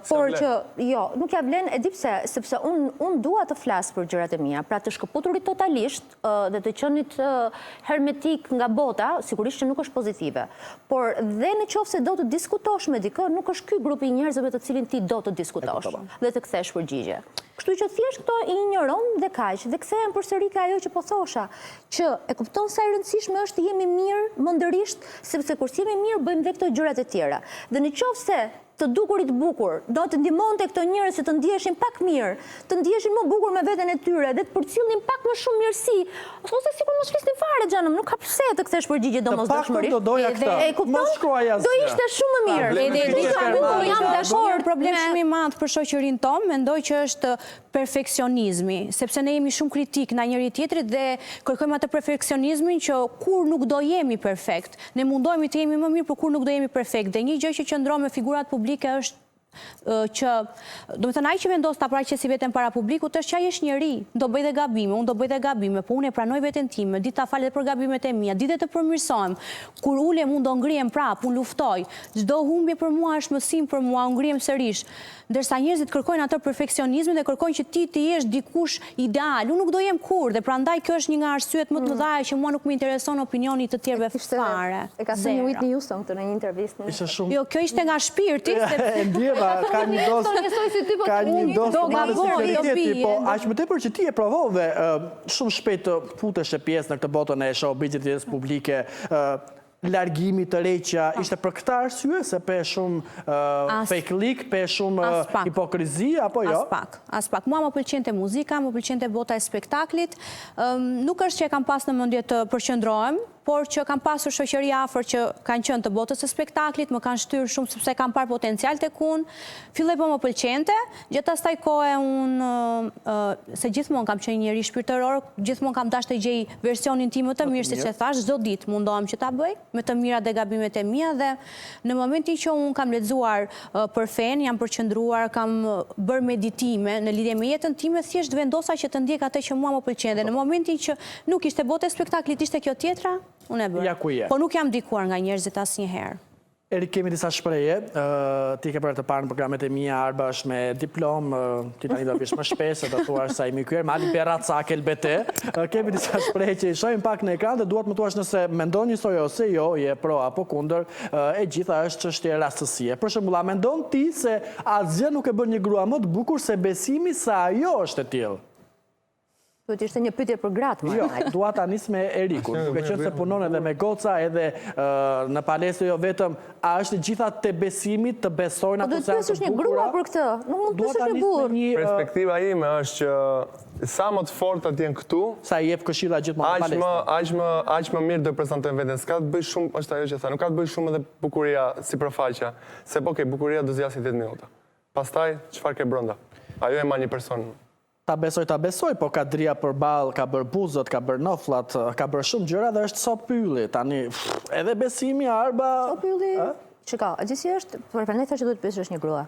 Por që, jo, nuk ja vlen, e di pse, sepse unë dua të flas për gjërat e mia, pra të shkëputurit totalisht dhe të qenit hermetik nga bota, sigurisht që nuk është pozitive. Por dhe në qoftë se do të diskutosh me dikë, nuk është ky grupi i njerëzve me të cilin ti do të diskutosh dhe të kthesh përgjigje. Kështu që thjesht këto i injoron dhe kaq, dhe kthehem përsëri ka ajo që po thosha, që e kupton sa e rëndësishme është të jemi mirë mëndërisht, sepse kur jemi mirë bëjmë dhe këto gjërat e tjera. Dhe në qoftë se të dukurit bukur do të ndihmonte këto njerëz që të ndiheshin pak mirë, të ndiheshin më bukur me veten e tyre dhe të përcjellnin pak më shumë mirësi, ose sikur mos flisnin fare xhanëm, nuk ka pse të kthesh përgjigje domosdoshmërisht. Do doja këtë. E kupton? Mos shkruaj asgjë. Do ishte shumë më mirë. Edhe jam dakord. Problem shumë i madh për shoqërinë tonë, mendoj që është perfeksionizmi, sepse ne jemi shumë kritik ndaj njëri tjetrit dhe kërkojmë atë perfeksionizmin që kur nuk do jemi perfekt. Ne mundohemi të jemi më mirë, por kur nuk do jemi perfekt. Dhe një gjë që qëndron me figurat publike është që, do me thënë, ai që vendos ta paraqesi veten para publikut është që ai është njeri, do bëj dhe gabime, unë do bëj dhe gabime, po unë e pranoj veten time, di ta fal edhe për gabimet e mia, di dhe të përmirësohem. Kur ulem unë do ngrihem prap, unë luftoj. Çdo humbje për mua është mësim për mua, unë ngrihem sërish. Ndërsa njerëzit kërkojnë atë perfeksionizmin dhe kërkojnë që ti të jesh dikush ideal. Unë nuk do jem kur dhe prandaj kjo është një nga arsyet më të mëdha që mua nuk më intereson opinioni të tjerëve fare. E ka thënë Whitney Houston këtë në një intervistë. Ishte shumë. Jo, kjo ishte nga shpirti, E ndjeva, ka një dosë po aq më tepër që ti e provove shumë shpejt të futesh e pjesë në këtë botën e showbizit publike. Largimi të reqja ishte për këtë arsye, se pe shumë fake leak, pe shumë hipokrizi, apo jo? As pak. Mua më pëlqente muzika, më pëlqente bota e spektaklit. Nuk është që e kam pas në mendje të përqendrohem, por që kam pasur shoqëri afër që kanë qenë të botës së spektaklit, më kanë shtyrë shumë sepse kam parë potencial tek unë. Filloi po më pëlqente, gjatë asaj kohe unë se gjithmonë kam qenë njëri shpirtëror, gjithmonë kam dashur të gjej versionin tim më të mirë, siç e thash, çdo ditë mundohem që ta bëj, me të mirat dhe gabimet e mia dhe në momentin që unë kam lexuar për fen, jam përqendruar, kam bërë meditime në lidhje me jetën time, thjesht vendosa që të ndjek atë që mua më pëlqen dhe në momentin që nuk ishte bota e spektaklit, ishte kjo tjetra, unë e bërë. Po nuk jam dikuar nga njerëzit asnjëherë. Erik, kemi disa shpreje. Ti ke për të parë në programet e mia, Arba është me diplom, ti tani do vish më shpesh, do thuash sa imi kyer, mali perat sa kelbete. Kemi disa shpreje që i shohim pak në ekran dhe duhet më thuash nëse mendon njësoj ose jo, je pro apo kundër, e gjitha është çështje rastësie. Për shembull, a mendon ti se asgjë nuk e bën një grua më të bukur se besimi se ajo është e tillë? Duhet ishte një pyetje për gratë, më. Jo, dua ta nis me Erikun, duke qenë se punon edhe me goca, edhe në palesë jo vetëm, a është gjitha të besimit, të besojnë ato se janë të bukura? Do të pyesësh një grua për këtë, nuk mund të pyesësh një burr. Perspektiva ime është që sa më të fortë të jenë këtu, sa i jep këshilla gjithmonë në palesë. Aq më mirë do prezantojnë veten. S'ka të bëj shumë, është ajo që tha, nuk ka të bëj shumë edhe bukuria sipërfaqja, se po ke bukuria do zgjasë 10 minuta. Pastaj çfarë ke brenda? Ajo e ma një person. Ta besoj, po ka dria për balë, ka bërë buzët, ka bërë noflat, ka bërë shumë gjëra dhe është so pylli. Tani, edhe besimi, Arba... So pylli, çka, a gjithë është, përpërnej thashtë që duhet pyesësh një grua.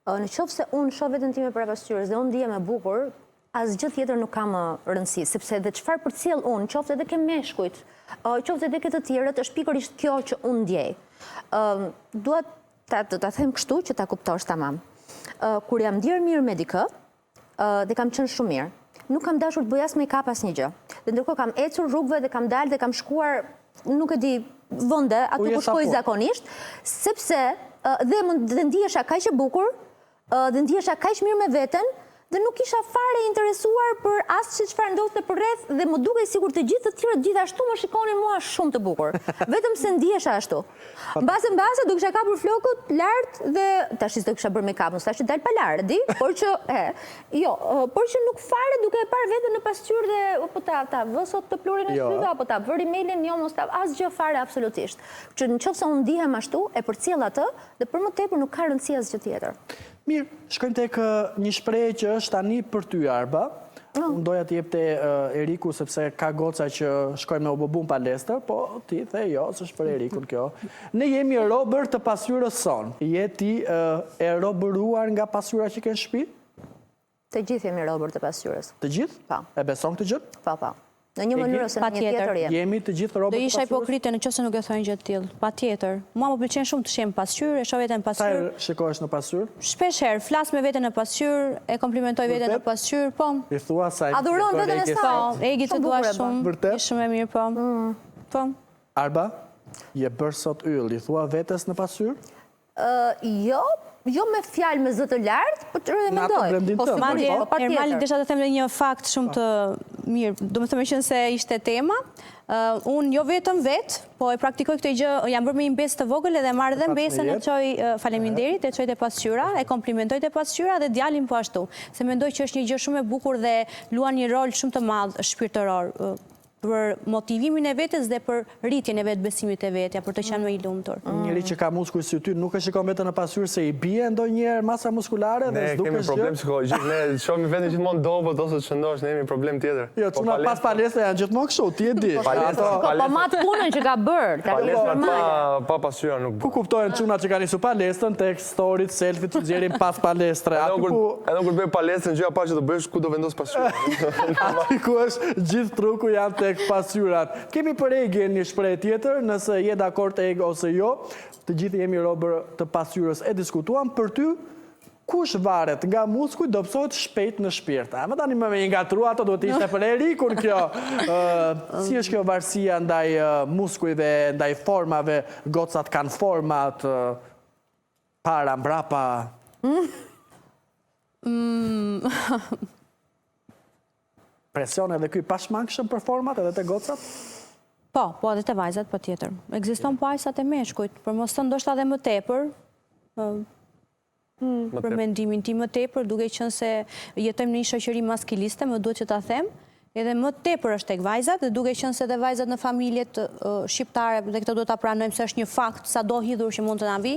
Në qoftë se unë shoh veten time para pasqyrës dhe unë ndihem e bukur, asgjë tjetër nuk ka më rëndësi, sepse edhe çfarë përcjell unë, qoftë edhe ke meshkujt, qoftë edhe ke të tjerët, është pikërisht kjo që unë ndjej. Dua ta them kështu që ta kuptosh tamam. Kur jam ndier mirë me dikë, dhe kam qenë shumë mirë. Nuk kam dashur të bëj as make-up asnjë gjë. Dhe ndërkohë kam ecur rrugëve dhe kam dalë dhe kam shkuar, nuk e di, vende aty ku shkoj zakonisht, sepse dhe ndihesha kaq e bukur, dhe ndihesha kaq mirë me veten, dhe nuk isha fare interesuar për asë që çfarë ndodhte përreth dhe më duke sikur të gjithë të tjerët gjithashtu më shikonin mua shumë të bukur. Vetëm se ndihesha ashtu. Mbase do kisha kapur flokët lart dhe tash do kisha bërë make-up, mos tash dal pa lart, di? Por që nuk fare duke e parë veten në pasqyrë dhe po ta vë sot të plurin e syve apo ta vë emailin, jo mos ta asgjë fare absolutisht. Që nëse unë ndihem ashtu, e përcjell atë dhe për më tepër nuk ka rëndësi asgjë tjetër. Mirë, shkojmë tek një shprehje që është tani për ty, Arba. Unë doja të jep te Eriku, sepse ka goca që shkojmë me u bubun palestër, po ti the jo, s'është për Erikun kjo. Ne jemi robër të pasqyrës son. Je ti e robëruar nga pasqyra që ke në shtëpi? Të gjithë jemi robër të pasqyrës. Të gjithë? Po. E beson këtë gjë? Po. Në një mënyrë ose në një tjetër jemi. Jemi të gjithë robër Do të isha pasqyrës? hipokrite nëse nuk e thonë gjë të tillë. Patjetër. Mua më pëlqen shumë të shem pasqyrë, e shoh veten Sa pasqyrë. herë shikohesh në pasqyrë? Shpesh herë flas me veten në pasqyrë, e komplimentoj veten në pasqyrë, po. I thua sa Adhuron veten e saj. Po, Egi të dua shumë. Vërtet? Je shumë e mirë, po. Po. Arba, je bërë sot yll, i thua vetes në pasqyrë? Jo me fjalë me zë të lartë, por të mendoj. brendin tënd. Madje, patjetër. Ermali, desha të them edhe një fakt shumë të mirë. Do të them se ishte tema. Unë jo vetëm po e praktikoj këtë gjë, jam bërë me një mbesë të vogël edhe marrë dhe mbesën e çoj faleminderit, e çoj te pasqyra, e komplimentoj te pasqyra dhe djalin po ashtu. Se mendoj që është një gjë shumë e bukur dhe luan një rol shumë të madh shpirtëror për motivimin e vetes dhe për rritjen e vetë besimit e vetja, për të qenë më i lumtur. Njëri që ka muskuj si ty nuk e shikon vetëm në pasqyrë se i bie ndonjëherë masa muskulare dhe Ne kemi problem psikologjik, ne shohim veten gjithmonë dobët ose të shëndosh, ne kemi problem tjetër. Jo, çuna pas palestra janë gjithmonë kështu, ti e di. Po mat punën që ka bërë. Palestra pa pasqyra nuk Ku kuptojnë çunat që kanë nisur palestrën tek storit, selfie që nxjerrin pas palestre. Edhe kur bëj palestrën, gjëja parë që do bësh ku do vendos pasqyrën. Aty ku është gjithë truku janë tek pasqyrat. Kemi për Egin një shprehje tjetër, nëse je dakord Eg ose jo, të gjithë jemi robër të pasqyrës. E diskutuam për ty, kush varet nga muskuj dobësohet shpejt në shpirt. Më tani më ngatruar, ato duhet të ishte për Erikun kjo. Si është kjo varësia ndaj muskujve, ndaj formave, gocat kanë format para mbrapa? Presion edhe ky pashmangshëm për format edhe te gocat? Po edhe te vajzat patjetër. Ekziston po vajzat e meshkujt, por mos thënë ndoshta edhe më tepër. Për mendimin tim më tepër, duke qenë se jetojmë në një shoqëri maskiliste, më duhet që ta them, edhe më tepër është tek vajzat, dhe duke qenë se edhe vajzat në familjet shqiptare, dhe këtë duhet ta pranojmë se është një fakt, sa do hidhur që mund të na vi,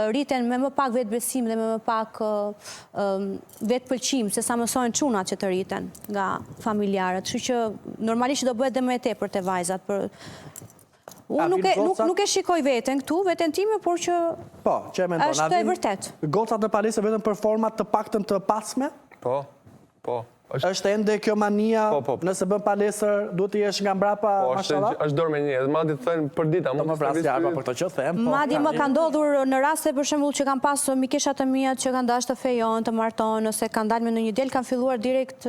rriten me më pak vetbesim dhe me më pak vetpëlqim se sa mësojnë çunat që të rriten nga familjarët. Kështu që normalisht do bëhet edhe më e tepër te vajzat. Unë nuk e shikoj veten këtu, veten time, por që është e vërtet. Gocat në palesër vetëm për format të paktën të pasme? Po. Është ende kjo mania, nëse bën palestër, duhet të jesh nga mbrapa, mashallah? Është dorë me një, edhe madje të thënë për dita. Do më vrasja Arba për këtë që them. Madje më ka ndodhur në raste për shembull që kanë pasur mikesha të mia që kanë dashur të fejojnë, të martojnë ose kanë dalë me në një del, kanë filluar direkt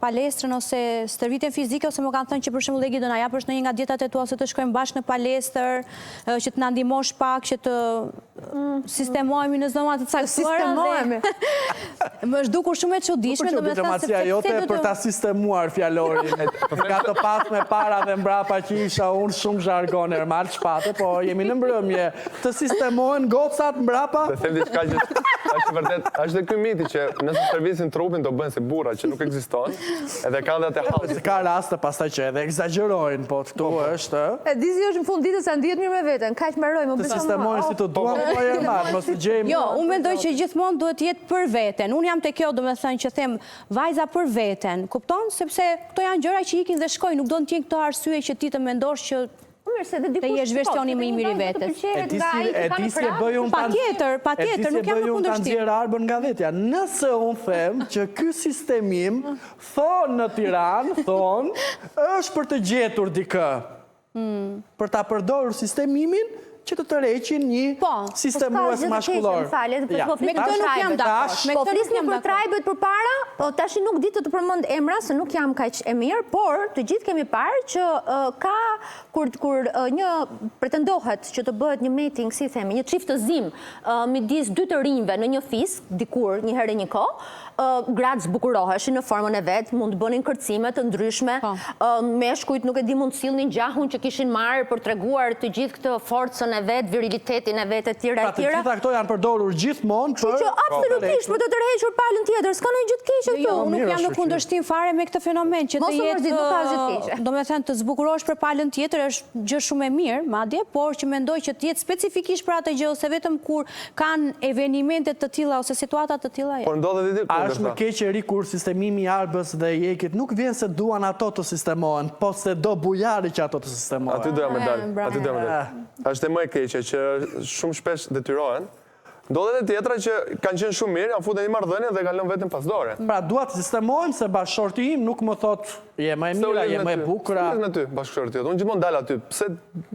palestrën ose stërvitjen fizike ose më kanë thënë që për shembull Egi do na japësh në një nga dietat e tua se të shkojmë bashkë në palestër, që të na ndihmosh pak, që të sistemohemi në zona të caktuara. Më është dukur shumë e çuditshme, domethënë jote për ta sistemuar fjalorin. Nga të pasme para dhe mbrapa që isha unë shumë zhargon Ermal shpate, po jemi në mbrëmje. Të sistemohen gocat mbrapa? Dhe them diçka që është vërtet, është dhe ky miti që nëse servisin trupin do bëhen si burra që nuk ekziston, edhe ka dhe atë hall. Ka raste pastaj që edhe egzagjerojnë, po këtu është. E di si është në fund ditës sa ndihet mirë me veten, kaq mbaroj, më bëj. Të sistemohen si të duam po Ermal, mos të gjejmë. Jo, unë mendoj që gjithmonë duhet të jetë për veten. Unë jam te kjo, domethënë që them vajza për veten, kupton? Sepse këto janë gjëra që ikin dhe shkojnë, nuk do të jenë këto arsye që ti të mendosh që të jesh versioni më i mirë i vetes. E di si e bëj unë patjetër, nuk jam në kundërshtim. Nxjerr Arbën nga vetja. Nëse unë them që ky sistemim thonë në Tiranë, është për të gjetur dikë. Për ta përdorur sistemimin që të tërheqin një sistemues mashkullor. Me këtë nuk jam dakord. Po flisni për trajbet përpara, tash nuk di të përmend emra se nuk jam kaq e mirë, por të gjithë kemi parë që ka kur një pretendohet që të bëhet një mating, si themi, një çiftëzim midis dy të rinjve në një fisk, dikur një herë një kohë, gratë zbukuroheshin në formën e vet, mund të bënin kërcime të ndryshme, meshkujt nuk e di mund të sillnin gjahun që kishin marrë për treguar të gjithë këtë forcën e vet, virilitetin e vet etj. Pra të gjitha këto janë përdorur gjithmonë për absolutisht për të tërhequr palën tjetër, s'ka ndonjë gjë të keqe këtu. Unë nuk jam në kundërshtim fare me këtë fenomen që të jetë, domethënë të zbukurohesh për palën tjetër është gjë shumë e mirë, madje, por që mendoj që të jetë specifikisht për atë gjë ose vetëm kur kanë evenimente të tilla ose situata të tilla. Por ndodhet edhe është më keq e ri kur sistemimi i arbës dhe jekit nuk vjen se duan ato të sistemohen, po se do bujari që ato të sistemohen. Aty doja me dalë. Është e më e keqe që shumë shpesh detyrohen. Ndodhet e tjetra që kanë qenë shumë mirë, janë futur në një marrëdhënie dhe kanë lënë veten pas dore. Pra dua të sistemohen se bashkëshorti im nuk më thot je më e mira, je më e bukur. Me ty bashkëshorti jot. Unë gjithmonë dal aty. Pse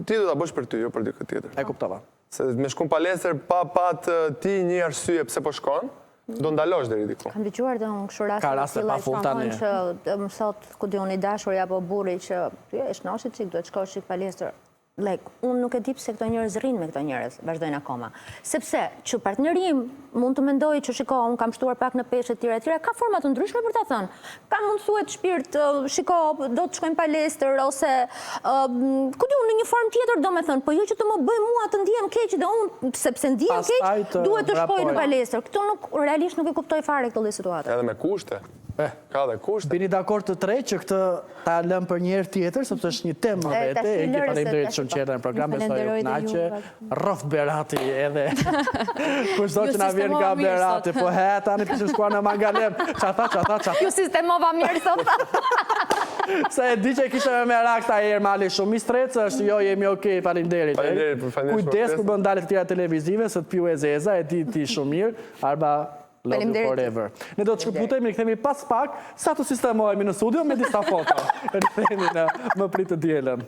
ti do ta bësh për ty, jo për dikë tjetër. E kuptova. Se me shkon palestër pa pat ti një arsye pse po shkon, do ndalosh deri diku. Kam dëgjuar dhe unë kështu raste të tilla që më thot ku di unë i dashuri apo burri që ty je shnoshi çik, duhet shkosh çik palestër. Unë nuk e di pse këto njerëz rrinë me këto njerëz, vazhdojnë akoma. Sepse që partneri im mund të mendojë që shiko, unë kam shtuar pak në peshë etj, ka forma të ndryshme për ta thënë. Ka mundësuar shpirt, shiko, do të shkojmë palestër ose ku di unë në një formë tjetër domethënë, po jo që të më bëj mua të ndihem keq dhe unë sepse ndihem keq duhet të shkoj në palestër. Këto realisht nuk e kuptoj fare këtë lloj situate. Edhe me kushte. Ka dhe kushte. Bini dakord të tre që këtë ta lëm për një herë tjetër, sepse është një temë vete, e ki faleminderit shumë që erdhe në program, besoj ju kënaqe. Rroft Berati edhe. Kushdo që na vjen nga Berati, po tani kishim shkuar në Mangalem. Çata. Ju sistemova mirë sot. Se e di që kishe me merak ta herë mali shumë i strecë, është jo jemi okej, faleminderit. Kujdes kur bën dalë të tjera televizive, se të piu e zeza, e di ti shumë mirë, Arba love you forever. Ne do të shkëputemi, kthehemi pas pak, sa të sistemohemi në studio me disa foto. Rikthehemi në Më prit të dielën.